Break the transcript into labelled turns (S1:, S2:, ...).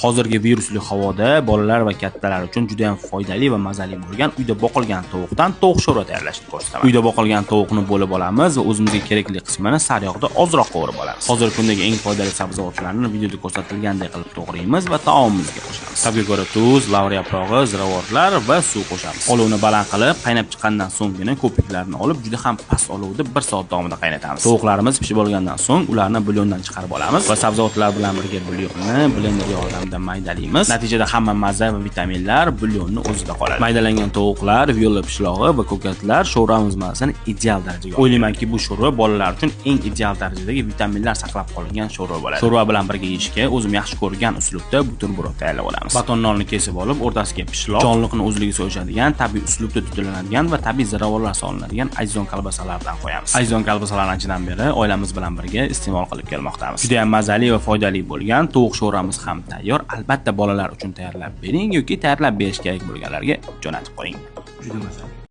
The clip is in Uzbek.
S1: Hozirgi virusli havoda bolalar va kattalar uchun juda ham foydali va mazali bo'lgan uyda boqilgan tovuqdan tovuq sho'rva tayyorlashni ko'rsataman. Uyda boqilgan tovuqni bo'lib olamiz va o'zimizga kerakli qismini sariyog'da ozroq qovurib olamiz. Hozirgi kundagi eng foydali sabzavotlarni videoda ko'rsatilgandek qilib to'g'raymiz va taomimizga qo'shamiz. Tabga ko'ra tuz, lavr yaprog'i, ziravorlar va suv qo'shamiz. Olovni baland qilib, qaynab chiqqandan so'nggina ko'piklarni olib, juda ham past olovda 1 soat davomida qaynatamiz. Tovuqlarimiz pishib olgandan so'ng ularni bulyondan chiqarib olamiz va sabzavotlar bilan birga bulyonni blender yordamida maydalaymiz. Natijada hamma mazza va vitaminlar bulyonni o'zida qoladi. Maydalangan tovuqlar, viola pishlog'i va ko'katlar sho'rvamiz mazasini ideal darajaga oladi. O'ylaymanki, bu sho'rva bolalar uchun eng ideal darajadagi vitaminlar saqlab qolingan sho'rva bo'ladi. Sho'rva bilan birga yeyishga o'zim yaxshi ko'rgan uslubda buterbrod tayyorlab olamiz. Baton nonni kesib olib, o'rtasiga pishloq, jonliqni o'zligiga so'yishadigan, tabiiy uslubda tutiladigan va tabiiy ziravorlar solinadigan ajdon kolbasalardan qo'yamiz. Ajdon kolbasalarni anchadan beri oilamiz bilan birga iste'mol qilib kelmoqdamiz. Juda ham mazali va foydali bo'lgan tovuq sho'rvamiz ham tayyor. Albatta bolalar uchun tayyorlab bering yoki tayyorlab berish kerak bo'lganlarga jo'natib qo'ying.
S2: Juda mazali.